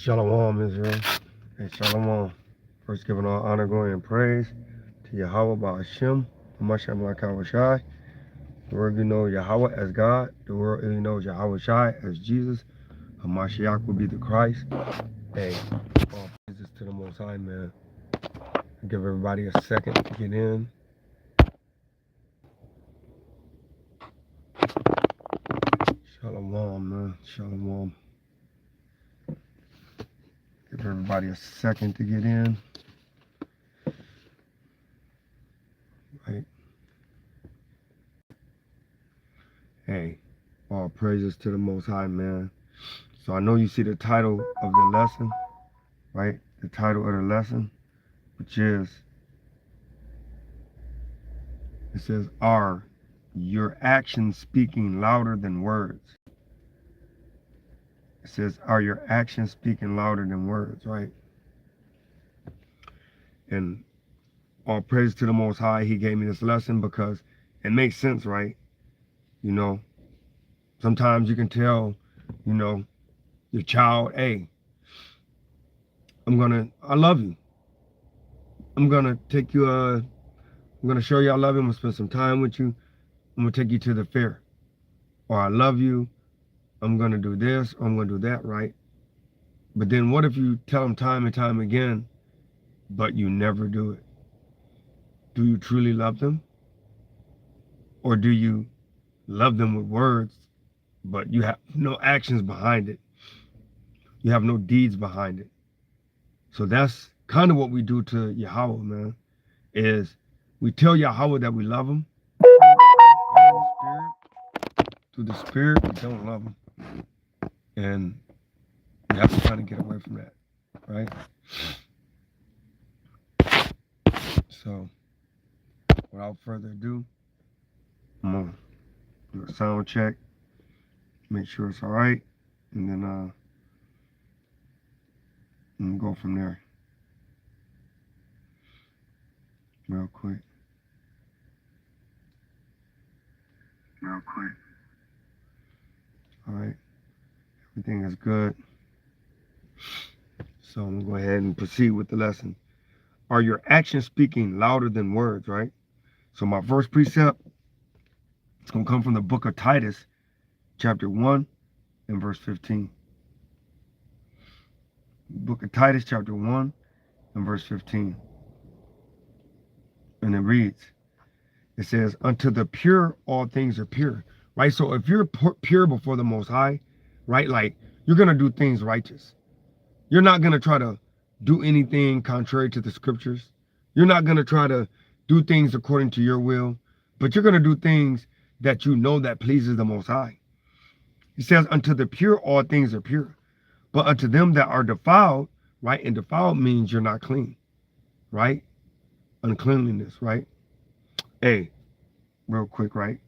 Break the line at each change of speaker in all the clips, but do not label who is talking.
Shalom, Israel. Hey, Shalom. First, giving all honor, glory, and praise to Yahweh Ba'ashem, Hamashiach Malakah Shai. The world you know Yahweh as God. The world you know Yahweh Shai as Jesus. Hamashiach will be the Christ. Hey, all praises to the Most High, man. Give everybody a second to get in. Shalom, man. Shalom. Give everybody a second to get in. Right. Hey, all praises to the Most High, man. So I know you see the title of the lesson, right? The title of the lesson, which is, it says, are your actions speaking louder than words? It says, are your actions speaking louder than words, right? And all praise to the Most High, he gave me this lesson because it makes sense, right? You know, sometimes you can tell, you know, your child, hey, I love you. I'm gonna take you, I'm gonna show you I love you. I'm gonna spend some time with you. I'm gonna take you to the fair. Or I love you. I'm gonna do this, or I'm gonna do that, right? But then what if you tell them time and time again, but you never do it? Do you truly love them? Or do you love them with words, but you have no actions behind it? You have no deeds behind it. So that's kind of what we do to Yahweh, man, is we tell Yahweh that we love him. Through the spirit, we don't love him. And we have to kind of get away from that, right? So, without further ado, I'm gonna do a sound check, make sure it's all right, and then I'm gonna go from there real quick. All right, everything is good. So I'm gonna go ahead and proceed with the lesson. Are your actions speaking louder than words, right? So my first precept, it's gonna come from the book of Titus, chapter 1 and verse 15. Book of Titus, chapter 1 and verse 15. And it reads, it says, unto the pure, all things are pure, right? So if you're pure before the Most High, right, like you're going to do things righteous. You're not going to try to do anything contrary to the scriptures. You're not going to try to do things according to your will, but you're going to do things that you know that pleases the Most High. He says, unto the pure, all things are pure. But unto them that are defiled, right? And defiled means you're not clean, right? Uncleanliness, right? Hey, real quick, right?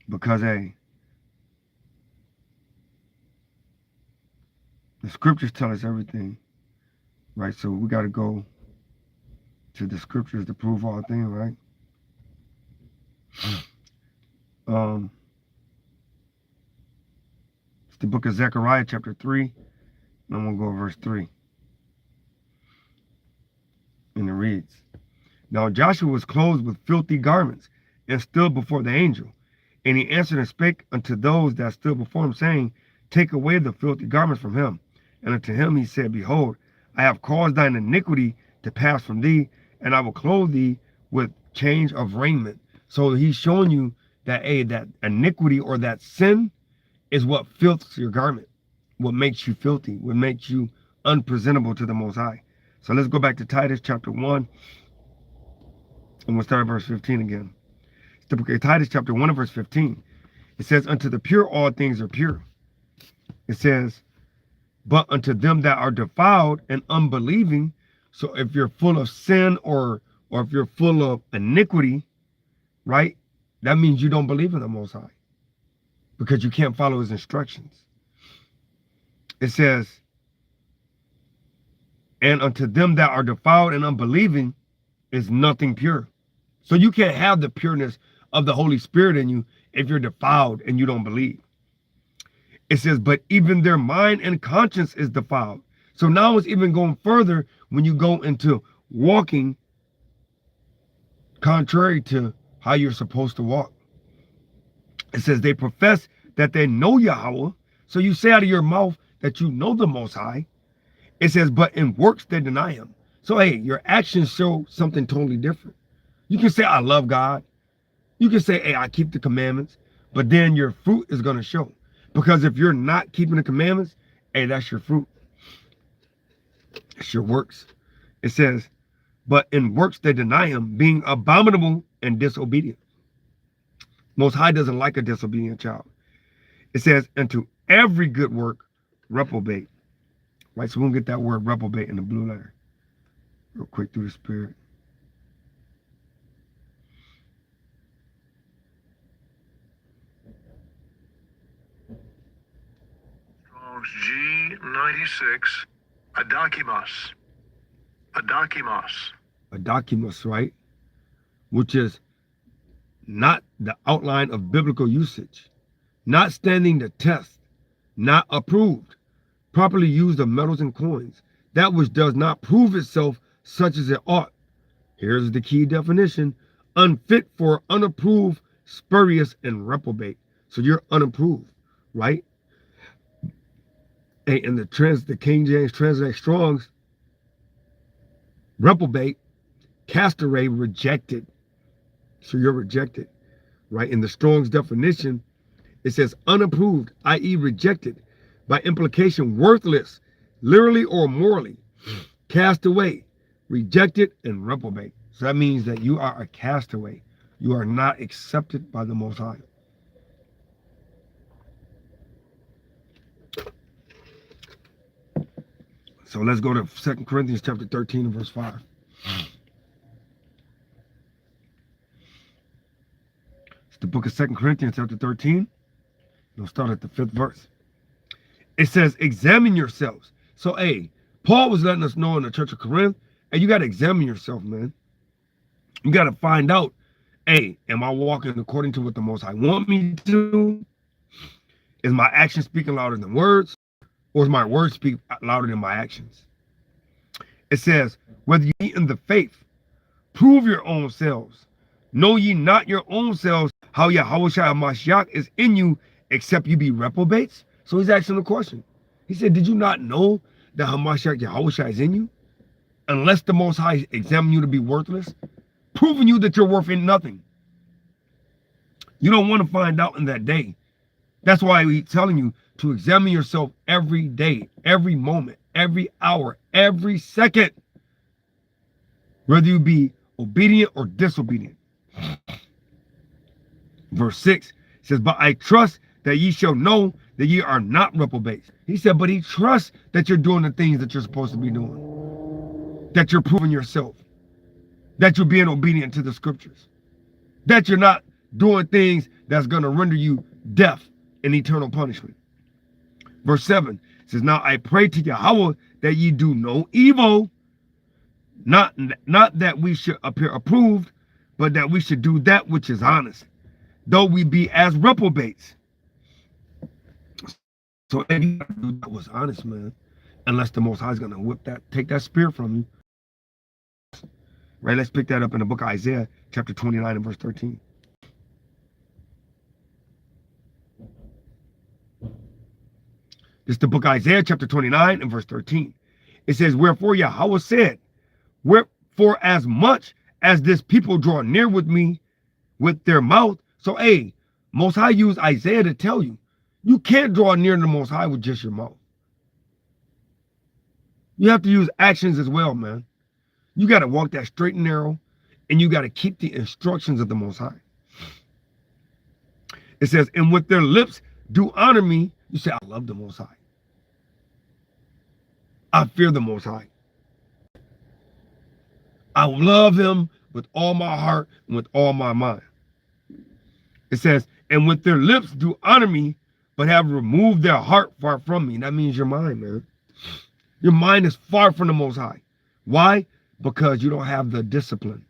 Because, hey, the scriptures tell us everything, right? So we got to go to the scriptures to prove all things, right? It's the book of Zechariah, chapter 3, and I'm going to go to verse 3. And it reads, now Joshua was clothed with filthy garments and stood before the angel. And he answered and spake unto those that stood before him, saying, take away the filthy garments from him. And unto him he said, behold, I have caused thine iniquity to pass from thee, and I will clothe thee with change of raiment. So he's showing you that, hey, that iniquity or that sin is what filths your garment, what makes you filthy, what makes you unpresentable to the Most High. So let's go back to Titus chapter 1, and we'll start at verse 15 again. It's the book of Titus chapter 1 and verse 15. It says, unto the pure all things are pure. It says, but unto them that are defiled and unbelieving. So if you're full of sin or if you're full of iniquity, right, that means you don't believe in the Most High because you can't follow his instructions. It says, and unto them that are defiled and unbelieving is nothing pure. So you can't have the pureness of the Holy Spirit in you if you're defiled and you don't believe. It says, but even their mind and conscience is defiled. So now it's even going further when you go into walking contrary to how you're supposed to walk. It says they profess that they know Yahweh. So you say out of your mouth that you know the Most High. It says, but in works they deny him. So, hey, your actions show something totally different. You can say, I love God. You can say, hey, I keep the commandments. But then your fruit is going to show. Because if you're not keeping the commandments, hey, that's your fruit. It's your works. It says, but in works they deny him, being abominable and disobedient. Most High doesn't like a disobedient child. It says, and to every good work, reprobate. Right, so we'll get that word reprobate in the blue letter. Real quick through the Spirit.
Strong's G96, adokimos. Adokimos.
Adokimos, right? Which is not the outline of biblical usage, not standing the test, not approved, properly used of metals and coins, that which does not prove itself such as it ought. Here's the key definition: unfit for, unapproved, spurious, and reprobate. So you're unapproved, right? And in the King James translate Strong's, reprobate, castaway, rejected. So you're rejected, right? In the Strong's definition, it says unapproved, i.e. rejected, by implication worthless, literally or morally, cast away, rejected, and reprobate. So that means that you are a castaway. You are not accepted by the Most High. So let's go to 2 Corinthians chapter 13 and verse 5. It's the book of 2 Corinthians chapter 13. We'll start at the 5th verse. It says, examine yourselves. So, hey, Paul was letting us know in the church of Corinth, hey, you got to examine yourself, man. You got to find out, hey, am I walking according to what the Most High want me to do? Is my action speaking louder than words? Or is my words speak louder than my actions? It says, whether you be in the faith, prove your own selves. Know ye not your own selves how Yahweh Mashiach is in you, except you be reprobates? So he's asking the question. He said, did you not know that Hamashiach Yahweh is in you? Unless the Most High examine you to be worthless, proving you that you're worth in nothing. You don't want to find out in that day. That's why he's telling you to examine yourself every day, every moment, every hour, every second, whether you be obedient or disobedient. Verse 6 says, but I trust that ye shall know that ye are not reprobates. He said, but he trusts that you're doing the things that you're supposed to be doing, that you're proving yourself, that you're being obedient to the scriptures, that you're not doing things that's going to render you death and eternal punishment. Verse 7 says, now I pray to Yahweh that ye do no evil, not that we should appear approved, but that we should do that which is honest, though we be as reprobates. So you gotta do that was honest, man. Unless the Most High is gonna take that spirit from you. Right, let's pick that up in the book of Isaiah, chapter 29 and verse 13. This is the book of Isaiah, chapter 29 and verse 13. It says, wherefore Yahweh said, wherefore as much as this people draw near with me with their mouth. So, hey, Most High used Isaiah to tell you, you can't draw near to the Most High with just your mouth. You have to use actions as well, man. You got to walk that straight and narrow, and you got to keep the instructions of the Most High. It says, and with their lips do honor me. You say, I love the Most High. I fear the Most High. I love him with all my heart and with all my mind. It says, and with their lips do honor me, but have removed their heart far from me. That means your mind, man. Your mind is far from the Most High. Why? Because you don't have the discipline.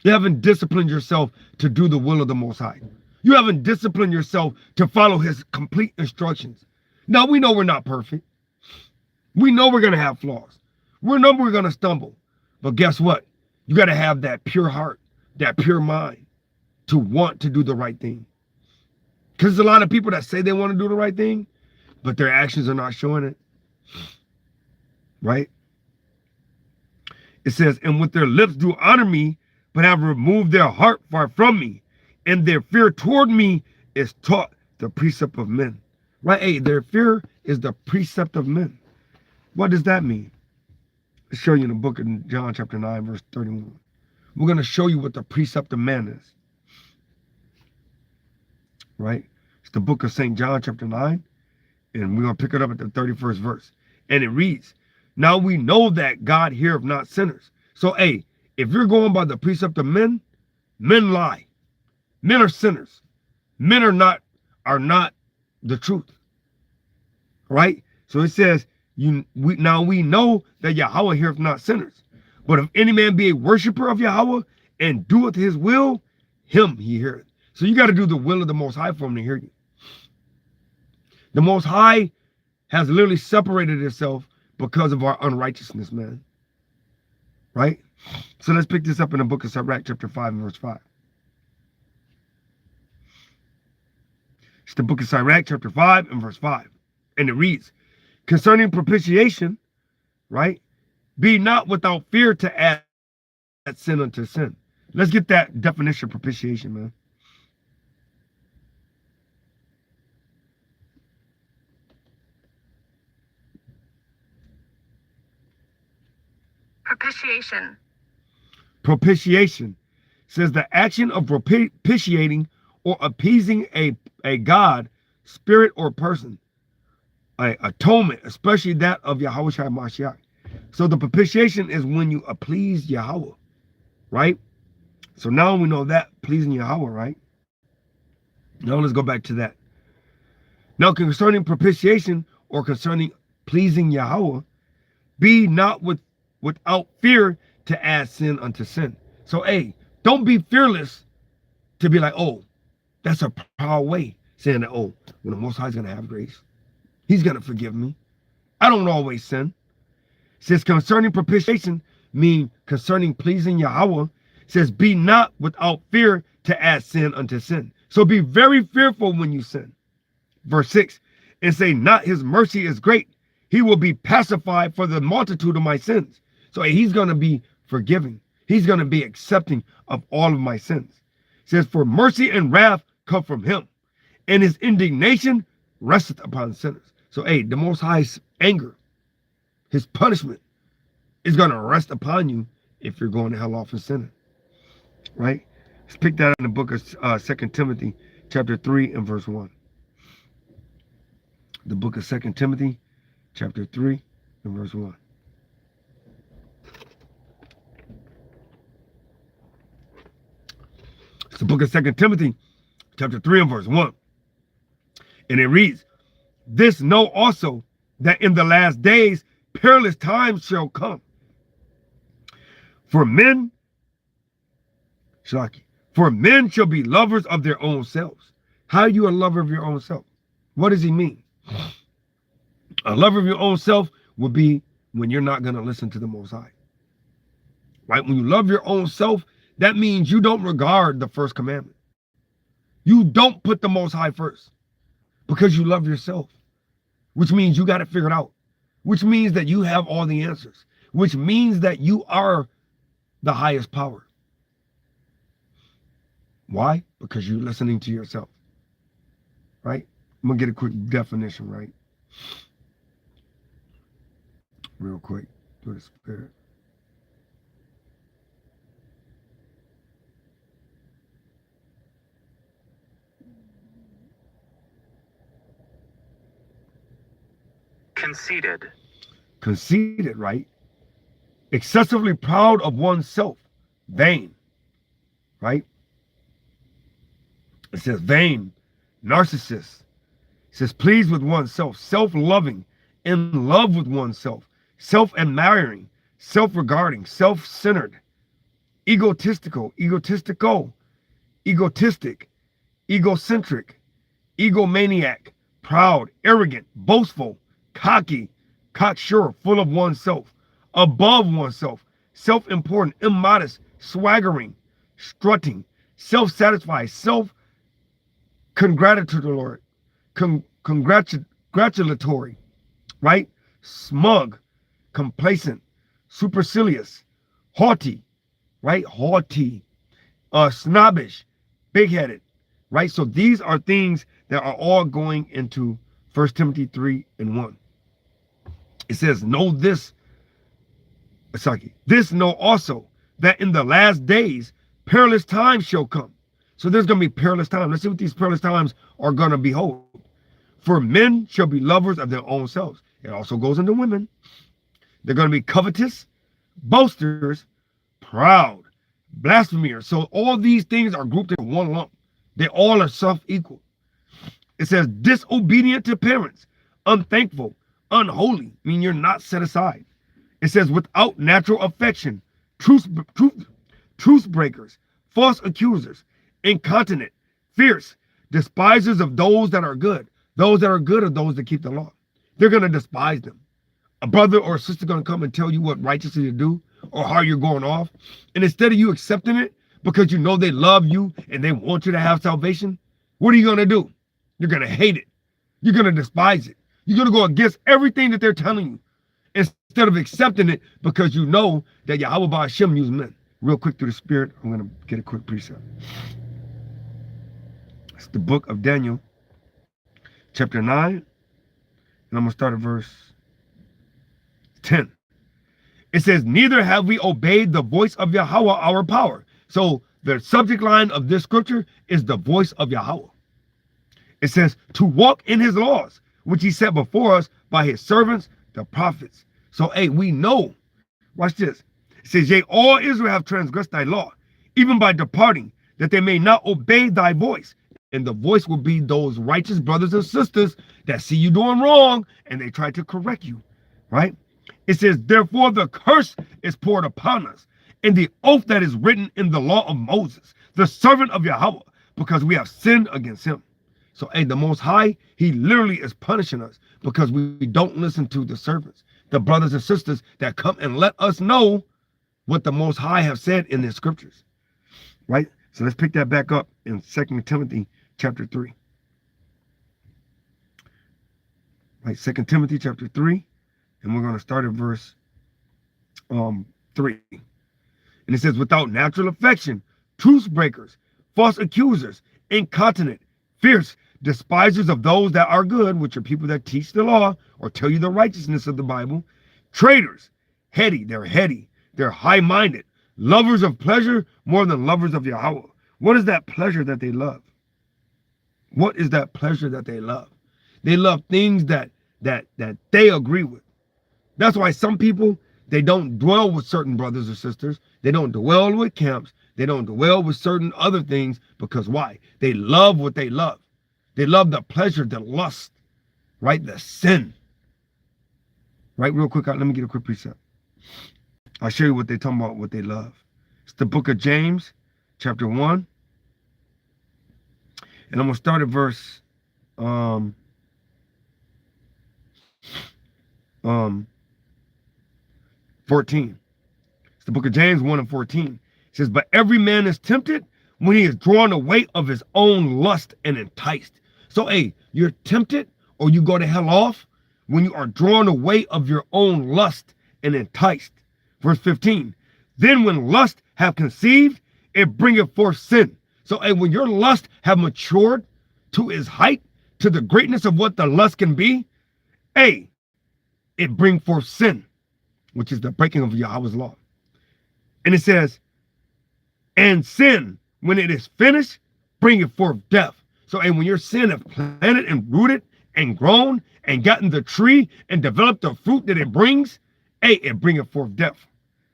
You haven't disciplined yourself to do the will of the Most High. You haven't disciplined yourself to follow his complete instructions. Now, we know we're not perfect. We know we're going to have flaws. We know we're going to stumble. But guess what? You got to have that pure heart, that pure mind to want to do the right thing. Because there's a lot of people that say they want to do the right thing, but their actions are not showing it. Right? It says, and with their lips do honor me, but have removed their heart far from me. And their fear toward me is taught the precept of men. Right? Hey, their fear is the precept of men. What does that mean? I'll show you in the book of John chapter 9, verse 31. We're going to show you what the precept of man is. Right? It's the book of St. John chapter 9. And we're going to pick it up at the 31st verse. And it reads, now we know that God heareth not sinners. So, hey, if you're going by the precept of men, men lie. Men are sinners. Men are not the truth. Right? So it says, now we know that Yahweh heareth not sinners. But if any man be a worshiper of Yahweh and doeth his will, him he heareth. So you got to do the will of the Most High for him to hear you. The Most High has literally separated itself because of our unrighteousness, man. Right? So let's pick this up in the book of Sirach, chapter 5 and verse 5. It's the book of Sirach, chapter 5 and verse 5. And it reads, concerning propitiation, right? Be not without fear to add sin unto sin. Let's get that definition of propitiation, man.
Propitiation.
Propitiation says the action of propitiating or appeasing a god, spirit, or person. Atonement, especially that of Yahweh Shai Mashiach. So the propitiation is when you appease Yahweh, right? So now we know that, pleasing Yahweh, right? Now let's go back to that. Now concerning propitiation or concerning pleasing Yahweh, be not without fear to add sin unto sin. So, hey, don't be fearless to be like, oh, that's a proud way, saying that, oh, when the Most High is going to have grace, he's going to forgive me. I don't always sin. It says concerning propitiation, mean concerning pleasing Yahweh, says be not without fear to add sin unto sin. So be very fearful when you sin. Verse 6, and say not his mercy is great. He will be pacified for the multitude of my sins. So he's going to be forgiving. He's going to be accepting of all of my sins. It says for mercy and wrath come from him, and his indignation resteth upon sinners. So, hey, the Most High's anger, his punishment is going to rest upon you if you're going to hell off and sinning. Right? Let's pick that up in the book of 2 Timothy chapter 3 and verse 1. The book of 2 Timothy chapter 3 and verse 1. It's the book of 2 Timothy chapter 3 and verse 1. And it reads, this know also that in the last days perilous times shall come. For men shall be lovers of their own selves. How are you a lover of your own self? What does he mean? A lover of your own self would be when you're not going to listen to the Most High. Right? When you love your own self, that means you don't regard the first commandment. You don't put the Most High first because you love yourself, which means you got it figured out, which means that you have all the answers, which means that you are the highest power. Why? Because you're listening to yourself. Right? I'm going to get a quick definition, right? Real quick. Through the Spirit.
Conceited.
Conceited, right? Excessively proud of oneself. Vain. Right? It says vain. Narcissist. It says pleased with oneself. Self-loving. In love with oneself. Self-admiring. Self-regarding. Self-centered. Egotistical. Egotistic. egocentric, egomaniac, proud, arrogant, boastful, cocky, cocksure, full of oneself, above oneself, self-important, immodest, swaggering, strutting, self-satisfied, self-congratulatory, congratulatory, right? Smug, complacent, supercilious, haughty, right? Haughty, snobbish, big-headed, right? So these are things that are all going into 1 Timothy 3:1. It says, know this, this know also, that in the last days perilous times shall come. So there's going to be perilous times. Let's see what these perilous times are going to behold. For men shall be lovers of their own selves. It also goes into women. They're going to be covetous, boasters, proud, blasphemers. So all these things are grouped in one lump. They all are self-equal. It says disobedient to parents, unthankful, unholy, meaning you're not set aside. It says without natural affection, truce breakers, false accusers, incontinent, fierce, despisers of those that are good. Those that are good are those that keep the law. They're going to despise them. A brother or a sister going to come and tell you what righteously to do or how you're going off. And instead of you accepting it because you know they love you and they want you to have salvation, what are you going to do? You're going to hate it. You're going to despise it. You're going to go against everything that they're telling you instead of accepting it because you know that Yahweh Ba'ashem used men. Real quick through the Spirit, I'm going to get a quick precept. It's the book of Daniel, chapter 9, and I'm going to start at verse 10. It says, neither have we obeyed the voice of Yahweh our power. So the subject line of this scripture is the voice of Yahweh. It says to walk in his laws, which he set before us by his servants, the prophets. So, hey, we know, watch this. It says, yea, all Israel have transgressed thy law, even by departing, that they may not obey thy voice. And the voice will be those righteous brothers and sisters that see you doing wrong and they try to correct you, right? It says, therefore the curse is poured upon us, and the oath that is written in the law of Moses, the servant of Yahweh, because we have sinned against him. So, hey, the Most High, he literally is punishing us because we don't listen to the servants, the brothers and sisters that come and let us know what the Most High have said in the scriptures, right? So let's pick that back up in 2 Timothy chapter 3. Right, 2 Timothy chapter 3, and we're going to start at verse 3. And it says, without natural affection, truce breakers, false accusers, incontinent, fierce, despisers of those that are good, which are people that teach the law or tell you the righteousness of the Bible, traitors, they're high-minded, lovers of pleasure more than lovers of Yahweh. What is that pleasure that they love? What is that pleasure that they love? They love things that they agree with. That's why some people, they don't dwell with certain brothers or sisters. They don't dwell with camps. They don't dwell with certain other things because why? They love what they love. They love the pleasure, the lust, right? The sin. Right, real quick, let me get a quick precept. I'll show you what they're talking about, what they love. It's the book of James, chapter 1. And I'm going to start at verse 14. It's the book of James 1:14. It says, but every man is tempted when he is drawn away of his own lust and enticed. So, hey, you're tempted or you go to hell off when you are drawn away of your own lust and enticed. Verse 15. Then when lust have conceived, it bringeth forth sin. So, hey, when your lust have matured to its height, to the greatness of what the lust can be, hey, it bring forth sin, which is the breaking of Yahweh's law. And it says, and sin, when it is finished, bringeth forth death. So, and when your sin have planted and rooted and grown and gotten the tree and developed the fruit that it brings, hey, it bringeth forth death.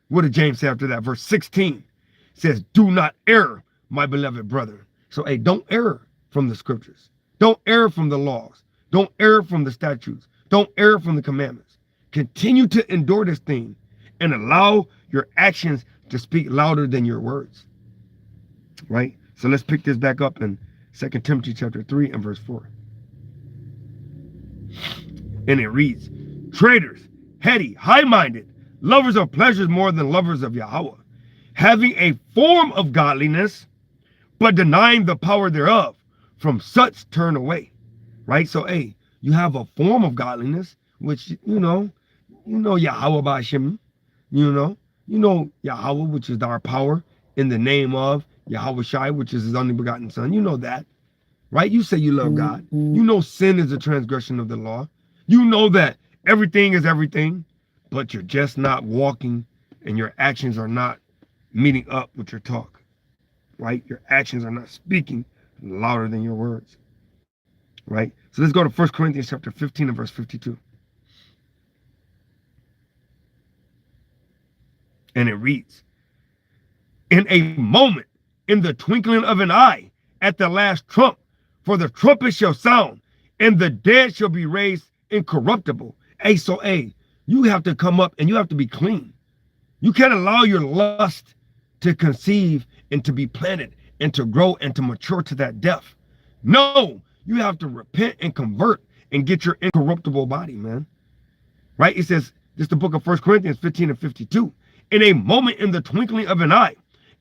What did James say after that? Verse 16 says, do not err, my beloved brother. So, hey, don't err from the scriptures. Don't err from the laws. Don't err from the statutes. Don't err from the commandments. Continue to endure this thing and allow your actions to speak louder than your words. Right? So let's pick this back up in 2 Timothy chapter 3 and verse 4. And it reads, traitors, heady, high-minded, lovers of pleasures more than lovers of Yahweh, having a form of godliness, but denying the power thereof. From such turn away. Right? So, hey, you have a form of godliness, which, you know Yahweh Ba'Shem, you know Yahweh, which is our power in the name of Yahweh Shai, which is his only begotten son. You know that, right? You say you love God. You know sin is a transgression of the law. You know that everything is everything, but you're just not walking and your actions are not meeting up with your talk, right? Your actions are not speaking louder than your words, right? So let's go to 1 Corinthians chapter 15 and verse 52. And it reads, in a moment, in the twinkling of an eye, at the last trump, for the trumpet shall sound, and the dead shall be raised incorruptible. Hey, so hey, you have to come up and you have to be clean. You can't allow your lust to conceive and to be planted and to grow and to mature to that death. No, you have to repent and convert and get your incorruptible body, man. Right? It says, this is the book of 1 Corinthians 15 and 52. In a moment, in the twinkling of an eye,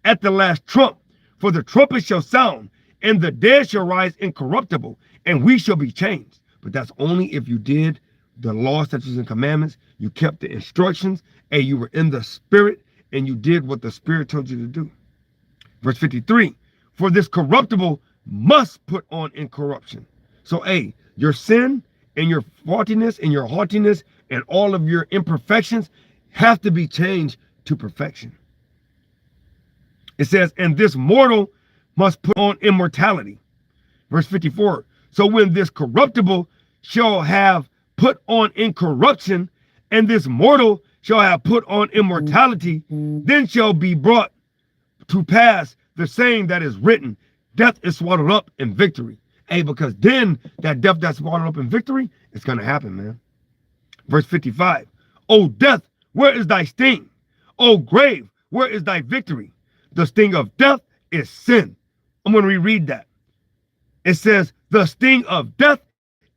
at the last trump, for the trumpet shall sound, and the dead shall rise incorruptible, and we shall be changed. But that's only if you did the law, statutes, and commandments, you kept the instructions, and you were in the spirit, and you did what the spirit told you to do. Verse 53, for this corruptible must put on incorruption. So, hey, your sin and your faultiness and your haughtiness and all of your imperfections have to be changed to perfection. It says, and this mortal must put on immortality. Verse 54, so when this corruptible shall have put on incorruption, and this mortal shall have put on immortality, then shall be brought to pass the saying that is written, death is swallowed up in victory. Hey, because then that death that's swallowed up in victory is going to happen, man. Verse 55, O death, where is thy sting? O grave, where is thy victory? The sting of death is sin. I'm going to reread that. It says, the sting of death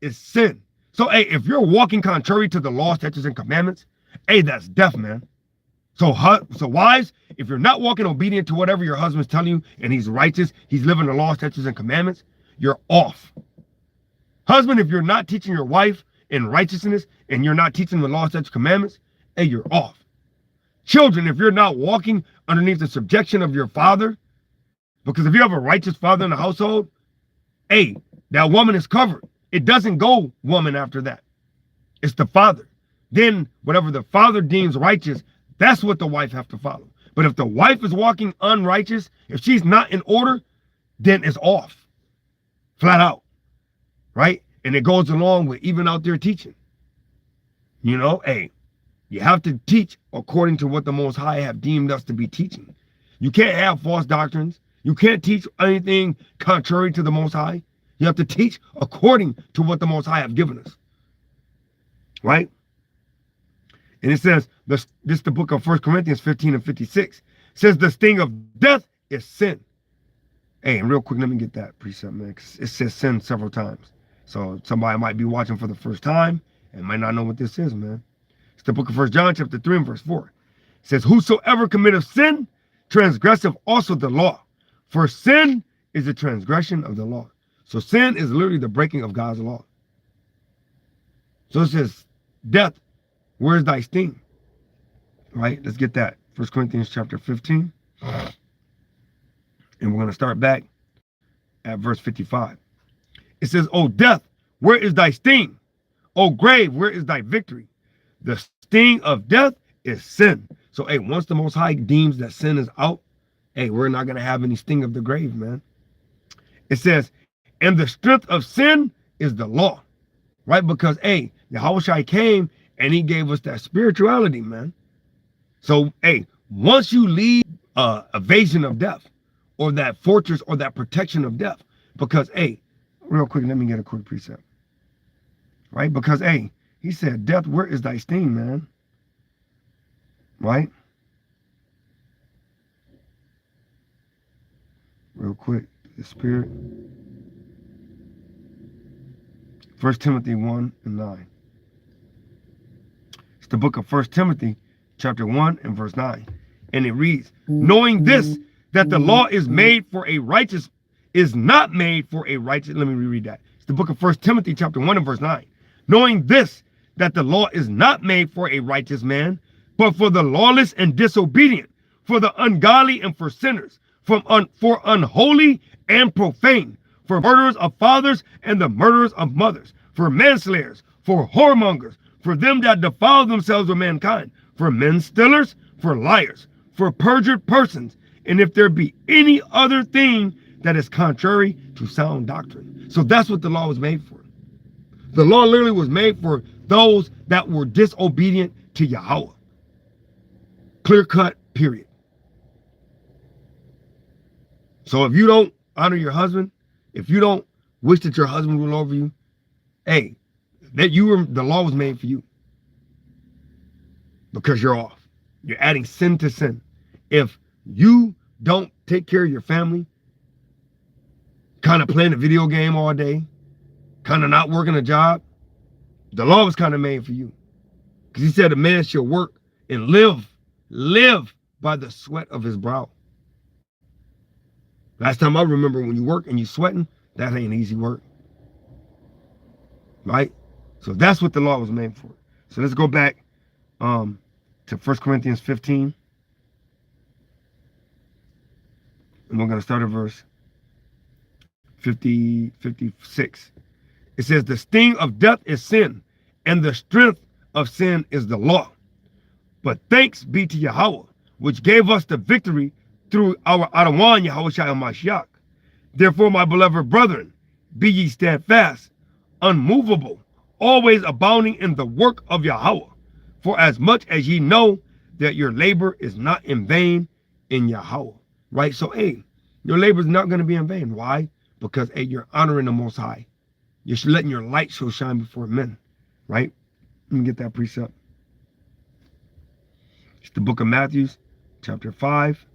is sin. So, hey, if you're walking contrary to the law, statutes, and commandments, hey, that's death, man. So wives, if you're not walking obedient to whatever your husband's telling you, and he's righteous, he's living the law, statutes, and commandments, you're off. Husband, if you're not teaching your wife in righteousness, and you're not teaching the law, statutes, commandments, hey, you're off. Children, if you're not walking underneath the subjection of your father, because if you have a righteous father in the household, hey, that woman is covered. It doesn't go woman after that. It's the father. Then whatever the father deems righteous, that's what the wife have to follow. But if the wife is walking unrighteous, if she's not in order, then it's off. Flat out. Right? And it goes along with even out there teaching. You know, hey, you have to teach according to what the Most High have deemed us to be teaching. You can't have false doctrines. You can't teach anything contrary to the Most High. You have to teach according to what the Most High have given us. Right? And it says, this is the book of 1 Corinthians 15 and 56. It says, the sting of death is sin. Hey, and real quick, let me get that precept, man. It says sin several times. So somebody might be watching for the first time and might not know what this is, man. It's the book of 1 John chapter 3 and verse 4. It says, whosoever committeth sin, transgresseth also the law. For sin is the transgression of the law. So sin is literally the breaking of God's law. So it says, death, where's thy sting? Right? Let's get that. 1 Corinthians chapter 15. And we're going to start back at verse 55. It says, O death, where is thy sting? O grave, where is thy victory? The sting of death is sin. So, hey, once the Most High deems that sin is out, hey, we're not going to have any sting of the grave, man. It says, and the strength of sin is the law. Right? Because, hey, Yahushua came and he gave us that spirituality, man. So, hey, once you leave evasion of death, or that fortress, or that protection of death, because, hey, real quick, let me get a quick precept. Right? Because, hey, he said, death, where is thy sting, man? Right? Real quick, the spirit. 1 Timothy 1 and 9. It's the book of 1 Timothy chapter 1 and verse 9. And it reads, knowing this, that the law is made for a righteous, is not made for a righteous. Let me reread that. It's the book of 1 Timothy chapter 1 and verse 9. Knowing this, that the law is not made for a righteous man, but for the lawless and disobedient, for the ungodly and for sinners, for unholy and profane, for murderers of fathers and the murderers of mothers, for manslayers, for whoremongers, for them that defile themselves with mankind, for men stealers, for liars, for perjured persons, and if there be any other thing that is contrary to sound doctrine. So that's what the law was made for. The law literally was made for those that were disobedient to Yahweh. Clear cut, period. So if you don't honor your husband, if you don't wish that your husband rule over you, hey, the law was made for you. Because you're off. You're adding sin to sin. If you don't take care of your family, kind of playing a video game all day, kind of not working a job, the law was kind of made for you. Because he said a man shall work and live by the sweat of his brow. Last time I remember, when you work and you sweating, that ain't easy work. Right? So that's what the law was made for. So let's go back to 1 Corinthians 15. And we're going to start at verse 56. It says, the sting of death is sin, and the strength of sin is the law. But thanks be to Yahweh, which gave us the victory through our Adawan Yahushua Mashiach. Therefore, my beloved brethren, be ye steadfast, unmovable, always abounding in the work of Yahweh. For as much as ye know that your labor is not in vain in Yahweh. Right? So, hey, your labor is not going to be in vain. Why? Because, hey, you're honoring the Most High. You're letting your light so shine before men. Right? Let me get that precept. It's the book of Matthew, chapter 5.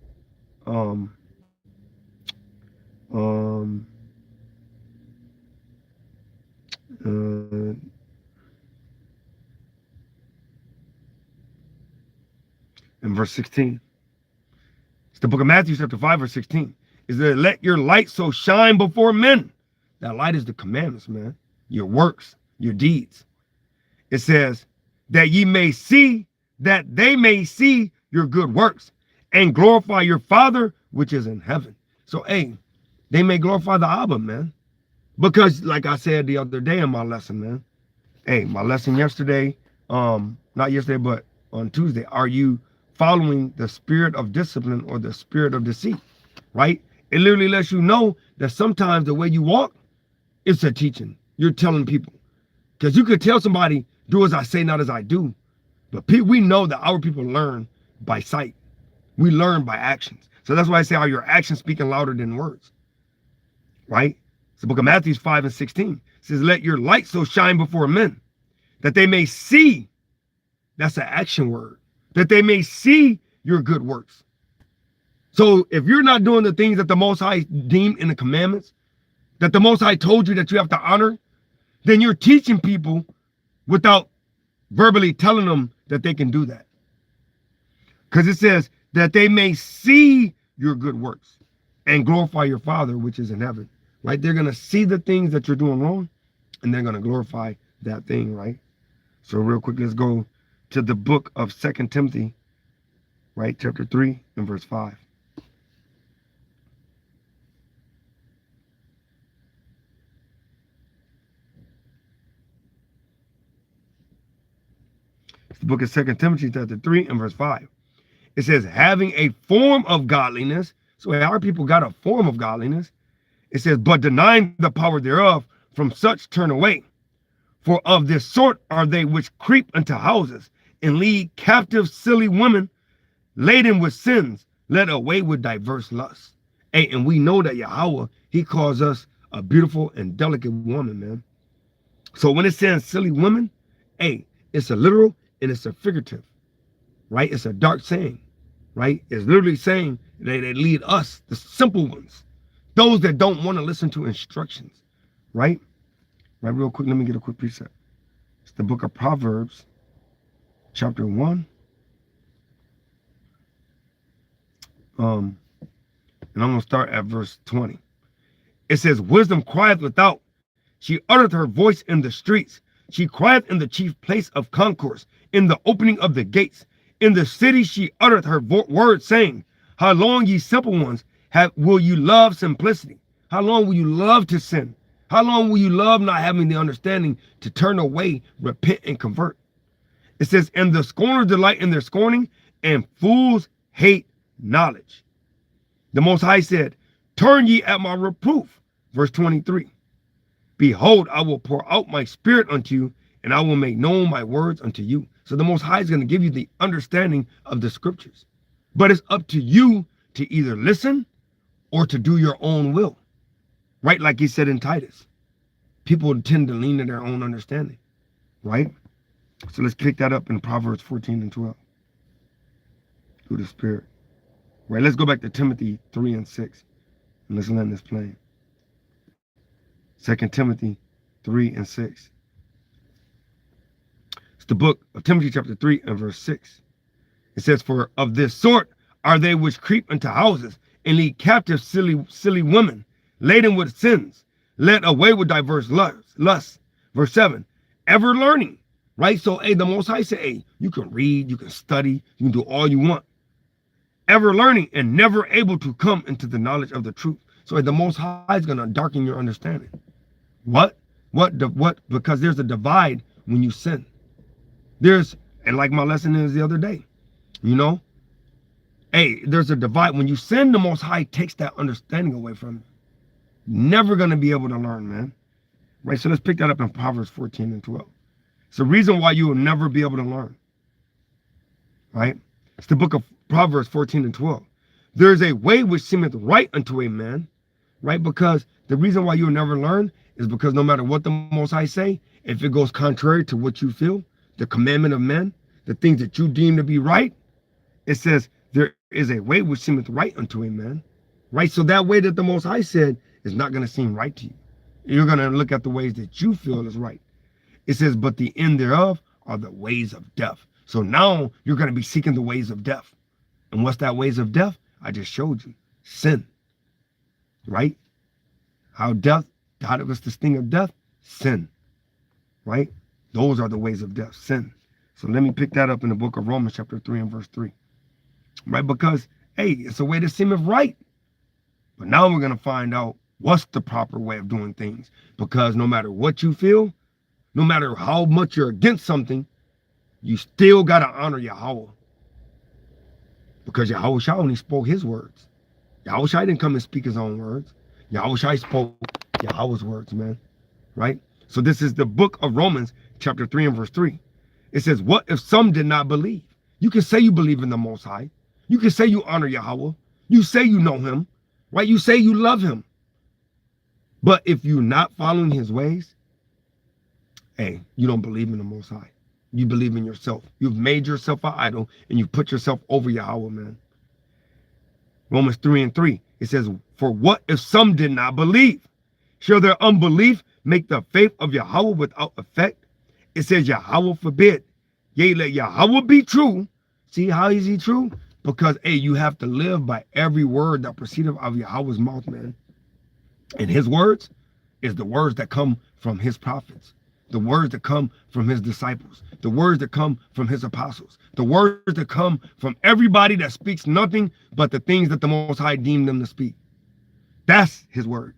In verse 16. It's the book of Matthew, chapter 5, verse 16. Is that let your light so shine before men. That light is the commandments, man. Your works, your deeds. It says that ye may see, that they may see your good works and glorify your Father which is in heaven. So, hey, they may glorify the Abba, man. Because, like I said the other day in my lesson, man. Hey, my lesson yesterday, not yesterday, but on Tuesday, are you following the spirit of discipline or the spirit of deceit? Right? It literally lets you know that sometimes the way you walk, it's a teaching. You're telling people. Because you could tell somebody, do as I say, not as I do. But we know that our people learn by sight. We learn by actions. So that's why I say, are your actions speaking louder than words? Right? It's the book of Matthew 5 and 16. It says, let your light so shine before men, that they may see. That's an action word. That they may see your good works. So if you're not doing the things that the Most High deemed in the commandments, that the Most High told you that you have to honor, then you're teaching people without verbally telling them that they can do that. Because it says that they may see your good works and glorify your Father which is in heaven. Right? They're going to see the things that you're doing wrong, and they're going to glorify that thing, right? So real quick, let's go to the book of 2 Timothy, right? Chapter 3 and verse 5. It's the book of 2 Timothy, chapter 3 and verse 5. It says, having a form of godliness. So our people got a form of godliness. It says, but denying the power thereof, from such turn away. For of this sort are they which creep into houses and lead captive silly women laden with sins, led away with diverse lusts. Hey, and we know that Yahweh, he calls us a beautiful and delicate woman, man. So when it says silly women, hey, it's a literal and it's a figurative, right? It's a dark saying, right? It's literally saying that they lead us, the simple ones, those that don't want to listen to instructions, right? Right, real quick, let me get a quick precept. It's the book of Proverbs, chapter 1. And I'm going to start at verse 20. It says, wisdom crieth without. She uttereth her voice in the streets. She crieth in the chief place of concourse, in the opening of the gates. In the city she uttereth her word, saying, how long, ye simple ones, will you love simplicity? How long will you love to sin? How long will you love not having the understanding to turn away, repent, and convert? It says, and the scorners delight in their scorning, and fools hate knowledge. The Most High said, turn ye at my reproof. Verse 23. Behold, I will pour out my spirit unto you, and I will make known my words unto you. So the Most High is going to give you the understanding of the scriptures. But it's up to you to either listen or to do your own will. Right? Like he said in Titus. People tend to lean to their own understanding. Right? So let's pick that up in Proverbs 14 and 12. Through the Spirit. Right? Let's go back to Timothy 3 and 6. And let's land this plane. 2 Timothy 3 and 6. It's the book of Timothy chapter 3 and verse 6. It says, for of this sort are they which creep into houses and lead captive silly women, laden with sins, led away with diverse lusts. Verse 7, ever learning. Right? So, hey, the Most High said, hey, you can read, you can study, you can do all you want. Ever learning and never able to come into the knowledge of the truth. So the Most High is going to darken your understanding. What? Because there's a divide when you sin. And like my lesson is the other day, you know, hey, there's a divide. When you sin, the Most High takes that understanding away from you. Never going to be able to learn, man. Right? So let's pick that up in Proverbs 14 and 12. It's the reason why you will never be able to learn. Right? It's the book of Proverbs 14 and 12. There is a way which seemeth right unto a man. Right? Because the reason why you'll never learn is because no matter what the Most High say, if it goes contrary to what you feel, the commandment of men, the things that you deem to be right, it says there is a way which seemeth right unto a man. Right? So that way that the Most High said is not going to seem right to you. You're going to look at the ways that you feel is right. It says, but the end thereof are the ways of death. So now you're going to be seeking the ways of death. And what's that ways of death? I just showed you. Sin. Right? How it was the sting of death? Sin. Right? Those are the ways of death. Sin. So let me pick that up in the book of Romans chapter 3 and verse 3. Right? Because, hey, it's a way that seemeth right. But now we're going to find out what's the proper way of doing things. Because no matter what you feel, no matter how much you're against something, you still got to honor Yahweh. Because Yahweh Shai only spoke his words. Yahweh Shai didn't come and speak his own words. Yahweh Shai spoke Yahweh's words, man. Right? So this is the book of Romans chapter 3 and verse 3. It says, what if some did not believe? You can say you believe in the Most High. You can say you honor Yahweh. You say you know him. Right? You say you love him. But if you're not following his ways, hey, you don't believe in the Most High. You believe in yourself. You've made yourself an idol and you put yourself over Yahweh, man. Romans 3 and 3. It says, for what if some did not believe? Shall their unbelief make the faith of Yahweh without effect? It says, Yahweh forbid. Yea, let Yahweh be true. See how is he true? Because, hey, you have to live by every word that proceedeth out of Yahweh's mouth, man. And his words is the words that come from his prophets. The words that come from his disciples. The words that come from his apostles. The words that come from everybody that speaks nothing but the things that the Most High deemed them to speak. That's his word.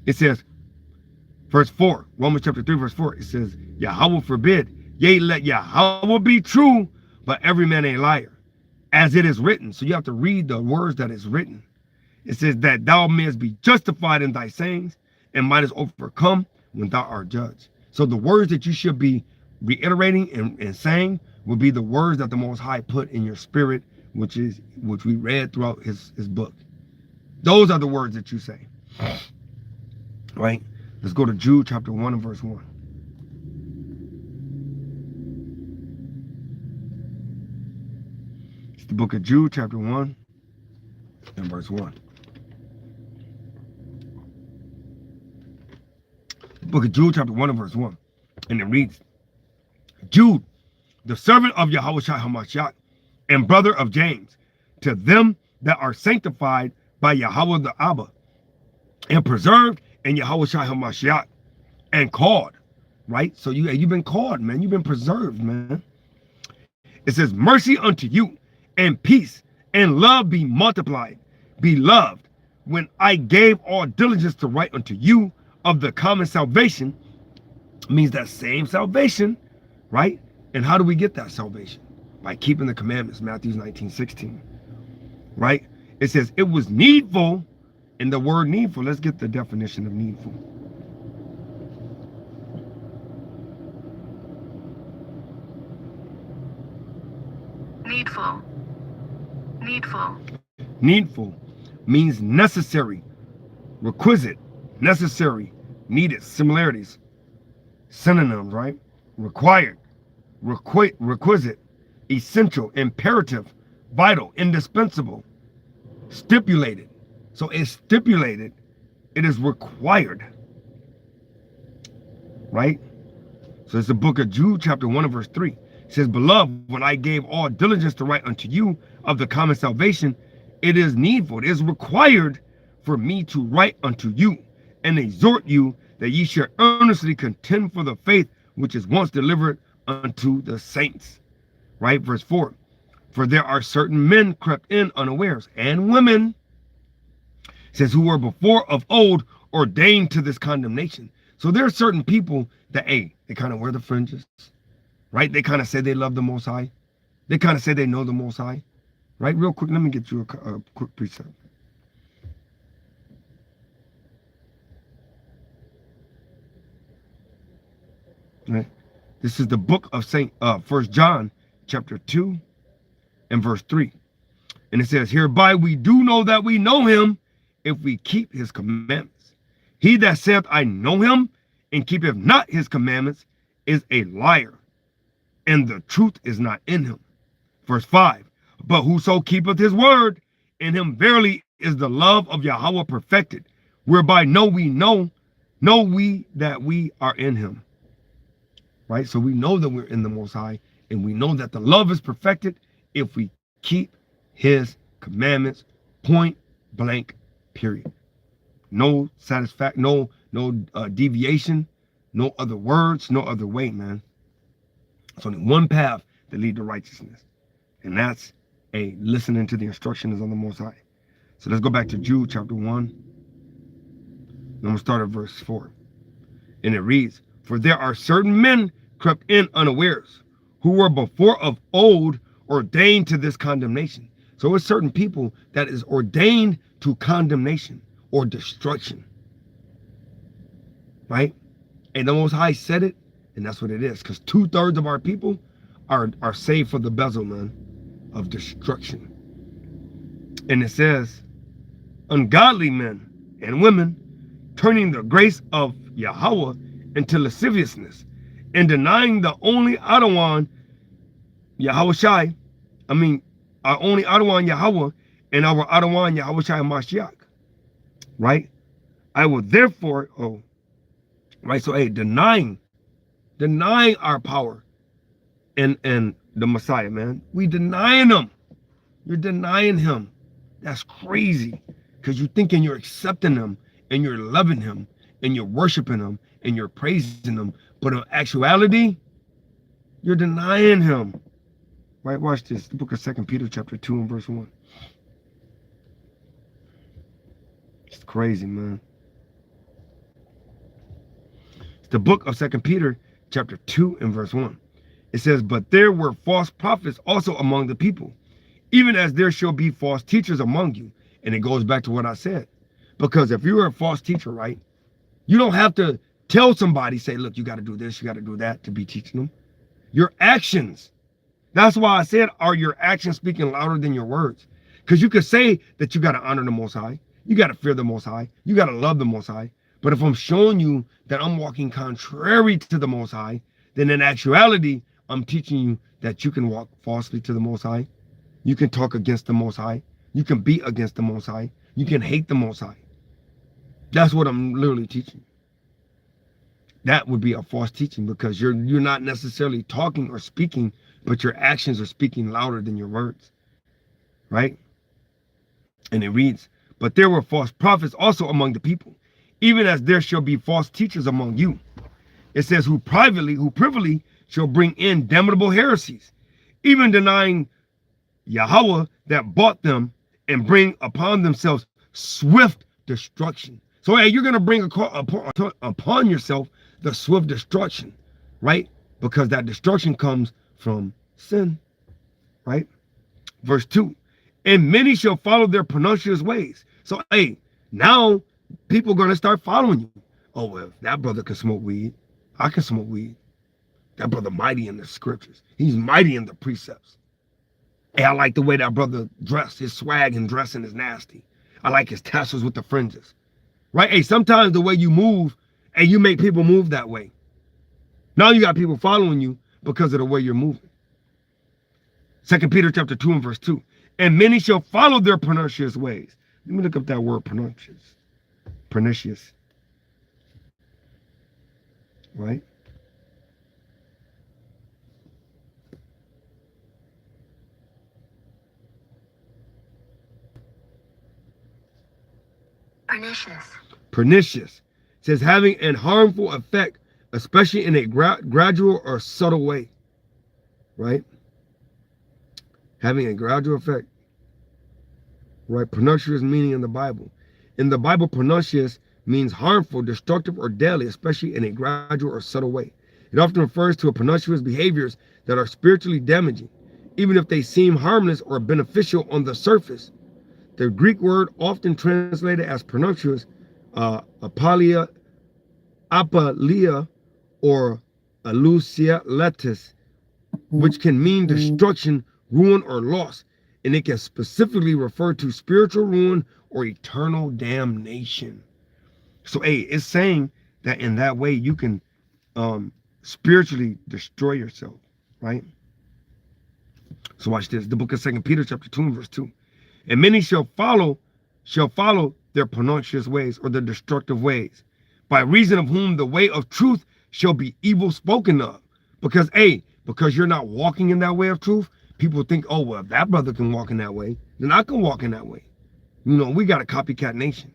It says, verse 4, Romans chapter 3, verse 4, it says, Yahweh forbid, yea, let Yahweh be true, but every man a liar, as it is written. So you have to read the words that is written. It says that thou mayest be justified in thy sayings and mightest overcome when thou art judged. So the words that you should be reiterating and saying will be the words that the Most High put in your spirit, which we read throughout his book. Those are the words that you say. Right? Let's go to Jude chapter 1 and verse 1. It's the book of Jude chapter 1 and verse 1. Book of Jude, chapter 1 and verse 1. And it reads, Jude, the servant of Yahushua HaMashiach, and brother of James, to them that are sanctified by Yahweh the Abba, and preserved in Yahushua HaMashiach, and called, right? So you've been called, man. You've been preserved, man. It says, mercy unto you, and peace, and love be multiplied. Beloved, when I gave all diligence to write unto you of the common salvation, means that same salvation, right? And how do we get that salvation? By keeping the commandments, Matthew 19:16, right? It says it was needful, and the word needful, let's get the definition of needful.
Needful. Needful.
Needful means necessary, requisite, necessary, needed, similarities, synonyms, right? Required, requisite, essential, imperative, vital, indispensable, stipulated. So it's stipulated, it is required, right? So it's the book of Jude, chapter 1 and verse 3. It says, beloved, when I gave all diligence to write unto you of the common salvation, it is needful, it is required for me to write unto you and exhort you that ye should earnestly contend for the faith which is once delivered unto the saints. Right? Verse 4. For there are certain men crept in unawares, and women, says, who were before of old ordained to this condemnation. So there are certain people that, hey, they kind of wear the fringes, right? They kind of say they love the Most High. They kind of say they know the Most High, right? Real quick, let me get you a quick precept. Right? This is the book of First John, chapter 2 and verse 3. And it says, hereby we do know that we know him if we keep his commandments. He that saith, I know him, and keepeth not his commandments, is a liar, and the truth is not in him. Verse 5. But whoso keepeth his word, in him verily is the love of Yahweh perfected, whereby know we that we are in him. Right? So we know that we're in the Most High, and we know that the love is perfected if we keep his commandments, point blank, period. No satisfaction, no deviation, no other words, no other way, man. It's only one path that lead to righteousness, and that's listening to the instructions of the Most High. So let's go back to Jude chapter 1. I'm going to start at verse 4. And it reads, for there are certain men crept in unawares, who were before of old ordained to this condemnation. So it's certain people that is ordained to condemnation or destruction. Right? And the Most High said it, and that's what it is. Because 2/3 of our people are saved for the bezel, man, of destruction. And it says, ungodly men and women, turning the grace of Yahweh into lasciviousness, and denying the only Adawan Yahushai, our only Adawan Yahweh, and our Adawan Yahushai Mashiach. Right? I will therefore, right, so denying our power and the Messiah, man. We denying him. You're denying him. That's crazy. Because you're thinking you're accepting him, and you're loving him, and you're worshiping him, and you're praising him. But in actuality, you're denying him. Right? Watch this. The book of 2 Peter chapter 2 and verse 1. It's crazy, man. It's the book of 2 Peter chapter 2 and verse 1. It says, but there were false prophets also among the people, even as there shall be false teachers among you. And it goes back to what I said. Because if you're a false teacher, right, you don't have to tell somebody, say, look, you got to do this, you got to do that to be teaching them. Your actions. That's why I said, are your actions speaking louder than your words? Because you could say that you got to honor the Most High. You got to fear the Most High. You got to love the Most High. But if I'm showing you that I'm walking contrary to the Most High, then in actuality, I'm teaching you that you can walk falsely to the Most High. You can talk against the Most High. You can be against the Most High. You can hate the Most High. That's what I'm literally teaching. that would be a false teaching, because you're not necessarily talking or speaking, but your actions are speaking louder than your words, right? And it reads, but there were false prophets also among the people, even as there shall be false teachers among you. It says, who privily shall bring in damnable heresies, even denying Yahweh that bought them, and bring upon themselves swift destruction. So hey, you're going to bring upon yourself the swift destruction, right? Because that destruction comes from sin, right? Verse 2, and many shall follow their pernicious ways. So hey, now people are going to start following you. Oh, well, if that brother can smoke weed, I can smoke weed. That brother mighty in the scriptures. He's mighty in the precepts. Hey, I like the way that brother dressed. His swag and dressing is nasty. I like his tassels with the fringes. Right? Hey, sometimes the way you move, and you make people move that way. Now you got people following you because of the way you're moving. 2 Peter chapter 2 and verse 2. And many shall follow their pernicious ways. Let me look up that word pernicious. Pernicious. Right?
Pernicious.
Pernicious. It says having an harmful effect, especially in a gradual or subtle way. Right? Having a gradual effect. Right? Pernicious meaning in the Bible. In the Bible, pernicious means harmful, destructive, or deadly, especially in a gradual or subtle way. It often refers to pernicious behaviors that are spiritually damaging, even if they seem harmless or beneficial on the surface. The Greek word often translated as pernicious, apalia, or aluciatus, which can mean destruction, ruin, or loss. And it can specifically refer to spiritual ruin or eternal damnation. So, hey, it's saying that in that way you can spiritually destroy yourself, right? So watch this. The book of 2 Peter chapter 2 and verse 2. And many shall follow their pernicious ways, or their destructive ways, by reason of whom the way of truth shall be evil spoken of. Because you're not walking in that way of truth, people think, oh, well, if that brother can walk in that way, then I can walk in that way. You know, we got a copycat nation.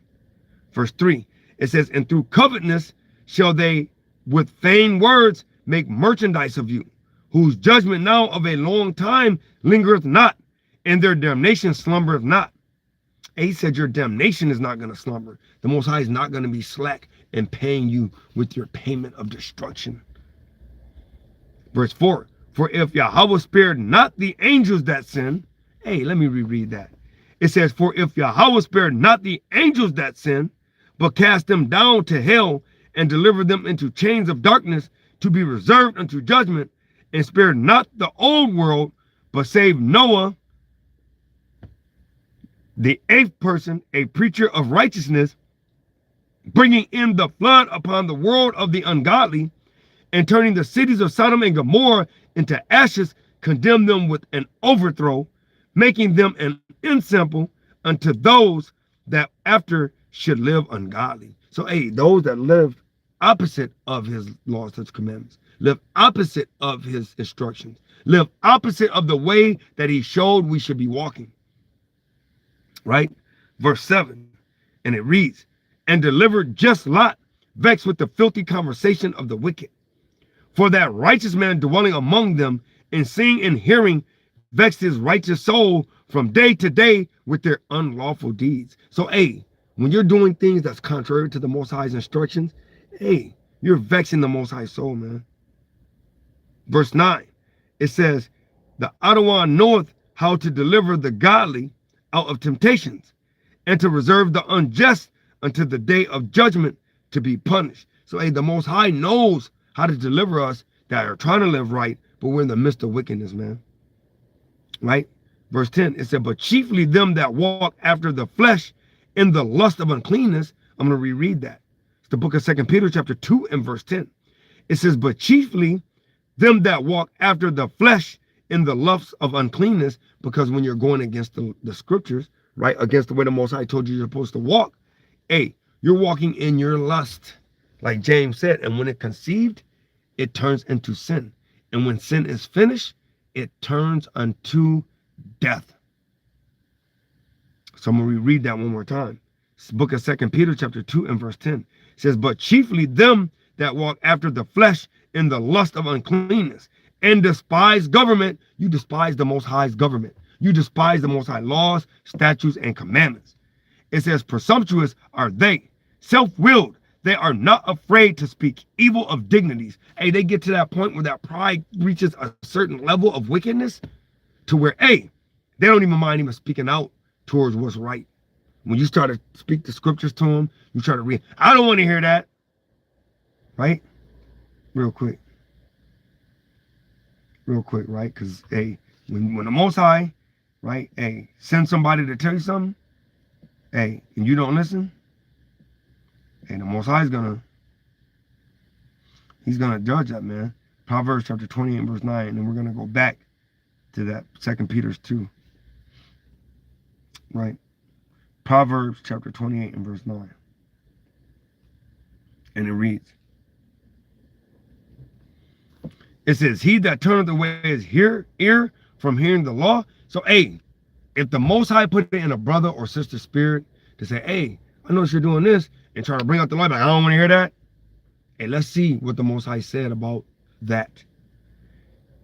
Verse 3, it says, and through covetousness shall they with vain words make merchandise of you, whose judgment now of a long time lingereth not, and their damnation slumbereth not. He said your damnation is not going to slumber. The Most High is not going to be slack in paying you with your payment of destruction. Verse 4, for if Yahweh spared not the angels that sin, hey, let me reread that. It says, for if Yahweh spared not the angels that sin, but cast them down to hell and delivered them into chains of darkness to be reserved unto judgment, and spared not the old world, but saved Noah, the eighth person, a preacher of righteousness, bringing in the flood upon the world of the ungodly, and turning the cities of Sodom and Gomorrah into ashes, condemned them with an overthrow, making them an ensample unto those that after should live ungodly. So, hey, those that live opposite of his laws, his commandments, live opposite of his instructions, live opposite of the way that he showed we should be walking. Right? Verse 7, and it reads, and delivered just Lot, vexed with the filthy conversation of the wicked. For that righteous man dwelling among them, and seeing and hearing, vexed his righteous soul from day to day with their unlawful deeds. So, hey, when you're doing things that's contrary to the Most High's instructions, hey, you're vexing the Most High soul, man. Verse 9, it says, the Adawan knoweth how to deliver the godly out of temptations, and to reserve the unjust unto the day of judgment to be punished. So, hey, the Most High knows how to deliver us that are trying to live right, but we're in the midst of wickedness, man. Right? Verse 10, it said, but chiefly them that walk after the flesh in the lust of uncleanness. I'm going to reread that. It's the book of 2 Peter chapter 2 and verse 10. It says, but chiefly them that walk after the flesh in the lust of uncleanness, because when you're going against the scriptures, right, against the way the Most High told you you're supposed to walk, hey, you're walking in your lust, Like James said, and when it conceived, it turns into sin. And when sin is finished, it turns unto death. So I'm going to reread that one more time. It's the book of 2 Peter chapter 2 and verse 10. It says, but chiefly them that walk after the flesh in the lust of uncleanness and despise government. You despise the Most High's government. You despise the Most High laws, statutes, and commandments. It says, presumptuous are they, self-willed. They are not afraid to speak evil of dignities. Hey, they get to that point where that pride reaches a certain level of wickedness to where, hey, they don't even mind even speaking out towards what's right. When you start to speak the scriptures to them, you try to read. I don't want to hear that. Right? Real quick, right? Because, hey, when the Most High, right, hey, send somebody to tell you something, hey, and you don't listen, hey, the Most High is he's gonna judge that, man. Proverbs chapter 28 verse 9, and then we're gonna go back to that 2 Peter 2, right? Proverbs chapter 28 and verse 9, and it reads. It says, he that turneth away his ear from hearing the law. So, hey, if the Most High put it in a brother or sister spirit to say, hey, I know you're doing this, and try to bring out the law, but I don't want to hear that. Hey, let's see what the Most High said about that.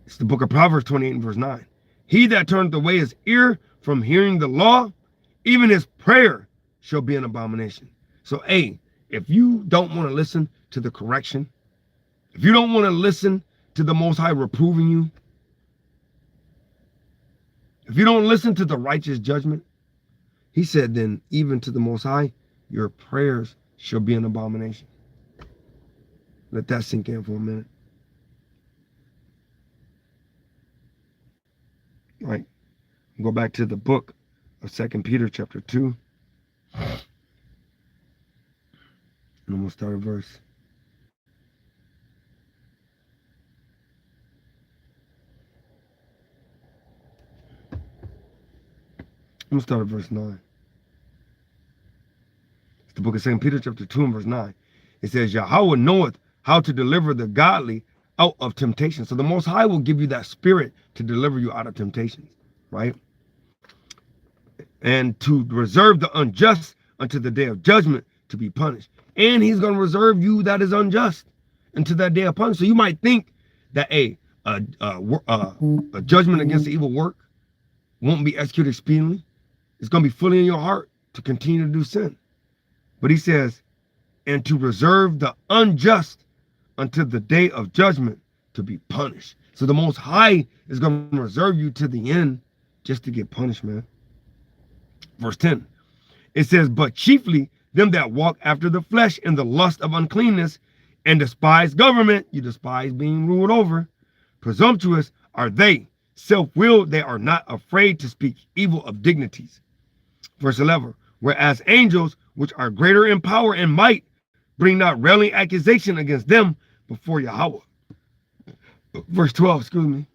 It's the book of Proverbs 28 and verse 9. He that turneth away his ear from hearing the law, even his prayer shall be an abomination. So, hey, if you don't want to listen to the correction, if you don't want to listen to the Most High reproving you, if you don't listen to the righteous judgment, he said, then even to the Most High, your prayers shall be an abomination. Let that sink in for a minute. All right. Go back to the book of 2 Peter chapter 2. And I'm going to start a verse. I'm going to start at verse 9. It's the book of 2 Peter chapter 2 and verse 9. It says, Yahweh knoweth how to deliver the godly out of temptation. So the Most High will give you that spirit to deliver you out of temptations, right? And to reserve the unjust unto the day of judgment to be punished. And he's going to reserve you that is unjust until that day of punishment. So you might think that a judgment against the evil work won't be executed speedily. It's going to be fully in your heart to continue to do sin. But he says, and to reserve the unjust until the day of judgment to be punished. So the Most High is going to reserve you to the end just to get punished, man. Verse 10, it says, but chiefly them that walk after the flesh in the lust of uncleanness and despise government. You despise being ruled over. Presumptuous are they. Self-willed, they are not afraid to speak evil of dignities. Verse 11, whereas angels, which are greater in power and might, bring not railing accusation against them before Yahweh. Verse 12, excuse me.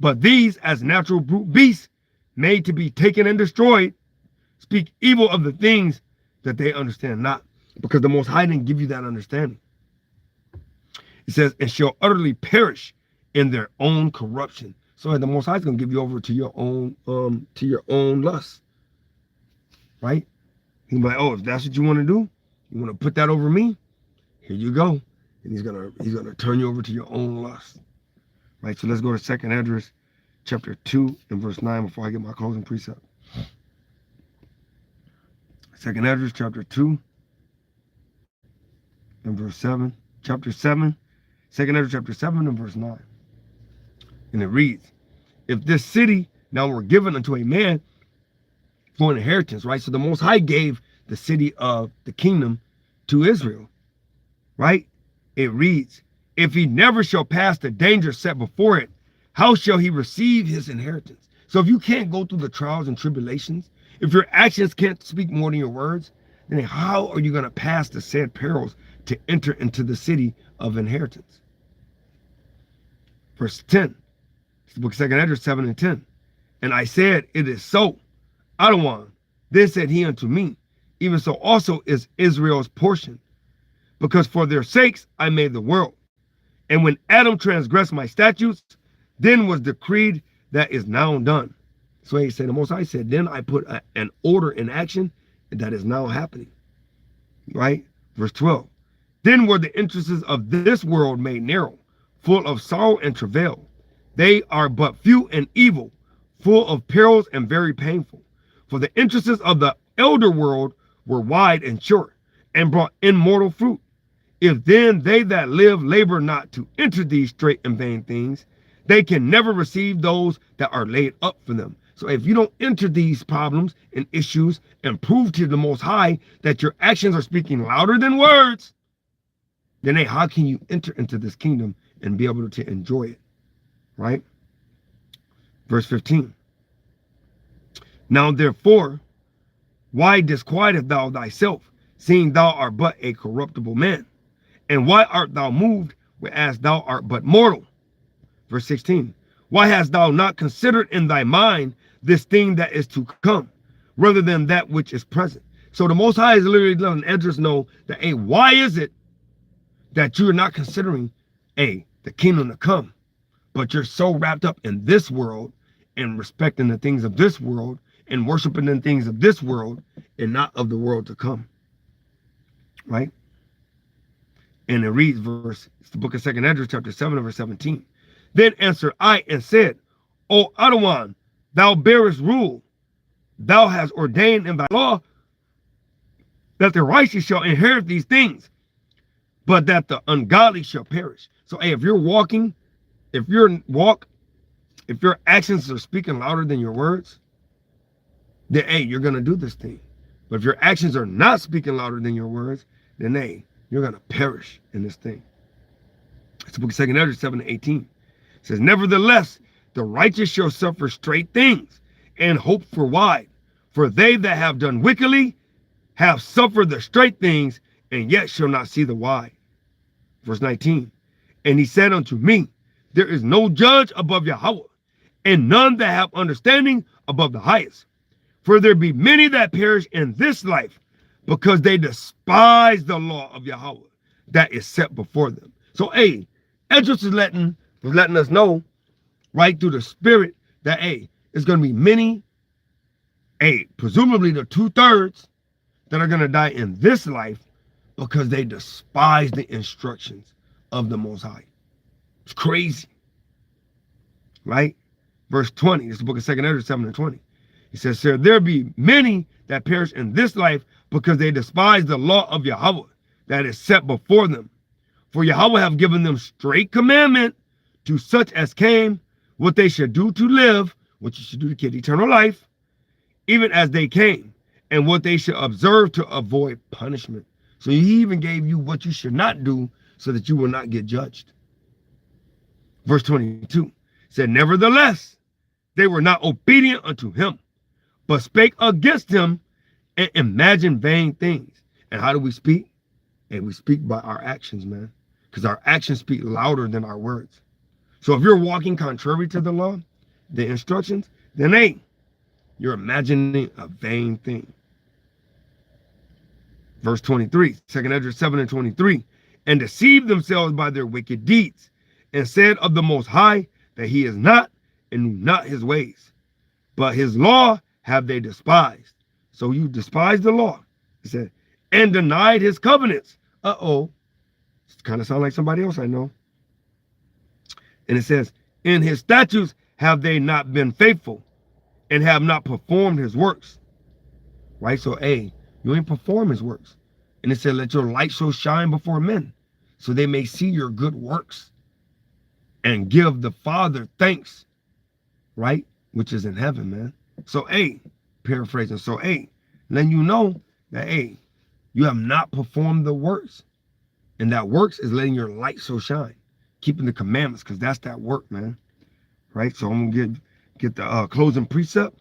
But these, as natural brute beasts, made to be taken and destroyed, speak evil of the things that they understand not, because the Most High didn't give you that understanding. It says, and shall utterly perish in their own corruption. So the Most High is going to give you over to your own lust, right? He's like, oh, if that's what you want to do, you want to put that over me, here you go. And he's gonna turn you over to your own lust, right? So let's go to 2 Esdras chapter 2 and verse 9 before I get my closing precept. 2 Esdras chapter 2 and verse 7. Chapter 7. 2 Esdras chapter 7 and verse 9. And it reads, if this city now were given unto a man for an inheritance, right? So the Most High gave the city of the kingdom to Israel, right? It reads, if he never shall pass the danger set before it, how shall he receive his inheritance? So if you can't go through the trials and tribulations, if your actions can't speak more than your words, then how are you going to pass the said perils to enter into the city of inheritance? Verse 10, it's the book of 2 Esdras 7 and 10. And I said, it is so. Adawan, then said he unto me, even so also is Israel's portion. because for their sakes I made the world. And when Adam transgressed my statutes, then was decreed that is now done. So he said, the Most High said, then I put an order in action that is now happening. Right? Verse 12. Then were the interests of this world made narrow, full of sorrow and travail. They are but few and evil, full of perils and very painful. For the interests of the elder world were wide and short, and brought immortal fruit. If then they that live labor not to enter these straight and vain things, they can never receive those that are laid up for them. So if you don't enter these problems and issues and prove to the Most High that your actions are speaking louder than words, then hey, how can you enter into this kingdom and be able to enjoy it? Right? Verse 15. Now therefore, why disquietest thou thyself, seeing thou art but a corruptible man? And why art thou moved, whereas thou art but mortal? Verse 16. Why hast thou not considered in thy mind this thing that is to come, rather than that which is present? So the Most High is literally letting Esdras know that, hey, why is it that you're not considering, hey, the kingdom to come, but you're so wrapped up in this world and respecting the things of this world and worshiping the things of this world and not of the world to come? Right? And it reads, it's the book of 2nd Esdras, chapter 7, verse 17. Then answered I and said, O Adawan, thou bearest rule. Thou hast ordained in thy law that the righteous shall inherit these things, but that the ungodly shall perish. So, hey, if your actions are speaking louder than your words, then, hey, you're going to do this thing. But if your actions are not speaking louder than your words, then, hey, you're going to perish in this thing. It's the book of 2nd Esdras 7:18. It says, nevertheless, the righteous shall suffer straight things and hope for wide. For they that have done wickedly have suffered the straight things and yet shall not see the wide. Verse 19. And he said unto me, there is no judge above Yahweh, and none that have understanding above the highest. For there be many that perish in this life, because they despise the law of Yahweh that is set before them. So, hey, Esdras was letting us know right through the spirit that, hey, it's going to be many, hey, presumably the 2/3 that are going to die in this life because they despise the instructions of the Most High. It's crazy. Right? Verse 20, it's the book of 2nd Esdras 7:20. He says, sir, there be many that perish in this life because they despise the law of Yahweh that is set before them. For Yahweh have given them straight commandment to such as came, what they should do to live, what you should do to get eternal life, even as they came, and what they should observe to avoid punishment. So he even gave you what you should not do so that you will not get judged. Verse 22 said, nevertheless, they were not obedient unto him, but spake against him and imagined vain things. And how do we speak? And we speak by our actions, man, because our actions speak louder than our words. So if you're walking contrary to the law, the instructions, then hey, you're imagining a vain thing. Verse 23, 2nd Esdras 7:23, and deceived themselves by their wicked deeds, and said of the Most High that he is not, and knew not his ways. But his law have they despised. So you despise the law. He said, and denied his covenants. Uh-oh. It kind of sounds like somebody else I know. And it says, in his statutes have they not been faithful, and have not performed his works. Right? So, hey, you ain't perform his works. And it said, let your light so shine before men, so they may see your good works and give the Father thanks, right? Which is in heaven, man. So, hey, paraphrasing. So, hey, letting you know that, hey, you have not performed the works. And that works is letting your light so shine. Keeping the commandments, because that's that work, man. Right? So I'm going to get the closing precept.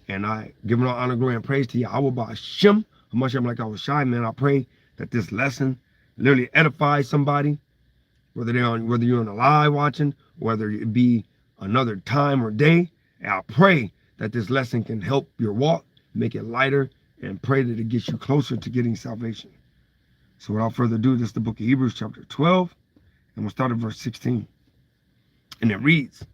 And I give all honor, glory, and praise to Yahweh Ba'ashem. How much I'm like I was shy, man. I pray that this lesson literally edifies somebody, whether you're on a live watching, whether it be another time or day. And I pray that this lesson can help your walk, make it lighter, and pray that it gets you closer to getting salvation. So without further ado, this is the book of Hebrews chapter 12, and we'll start at verse 16. And it reads,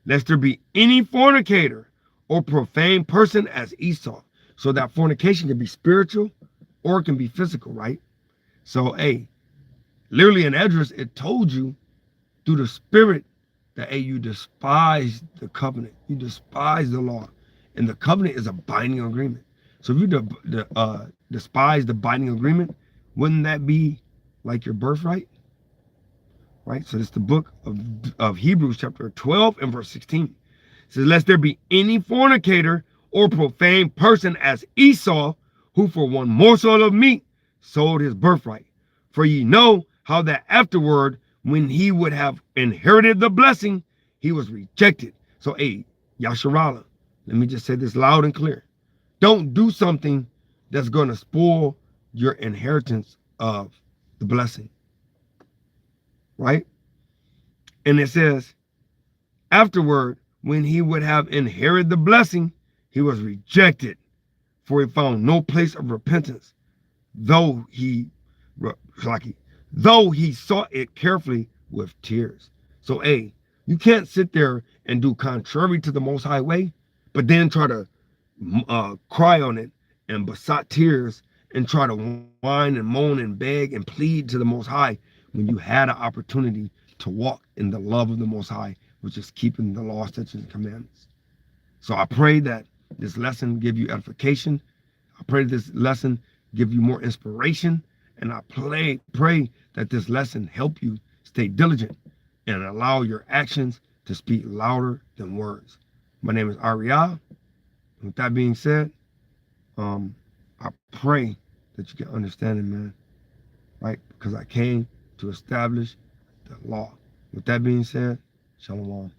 lest there be any fornicator or profane person as Esau. So that fornication can be spiritual or it can be physical, right? So, hey, literally in Esdras, it told you through the Spirit that, hey, you despise the covenant. You despise the law. And the covenant is a binding agreement. So if you despise the binding agreement, wouldn't that be like your birthright? Right? So this is the book of Hebrews chapter 12 and verse 16. It says, lest there be any fornicator or profane person as Esau, who for one morsel of meat sold his birthright. For ye know how that afterward, when he would have inherited the blessing, he was rejected. So, hey, Yasharala, let me just say this loud and clear. Don't do something that's going to spoil your inheritance of the blessing. Right? And it says, afterward, when he would have inherited the blessing, he was rejected, for he found no place of repentance, though he sought it carefully with tears. So, hey, you can't sit there and do contrary to the Most High way, but then try to cry on it and besot tears and try to whine and moan and beg and plead to the Most High when you had an opportunity to walk in the love of the Most High, which is keeping the law, statutes, and commandments. So I pray that this lesson give you edification. I pray this lesson give you more inspiration. And I pray that this lesson help you stay diligent and allow your actions to speak louder than words. My name is Ariah. With that being said, I pray that you get understanding, man. Right? Because I came to establish the law. With that being said, Shalom.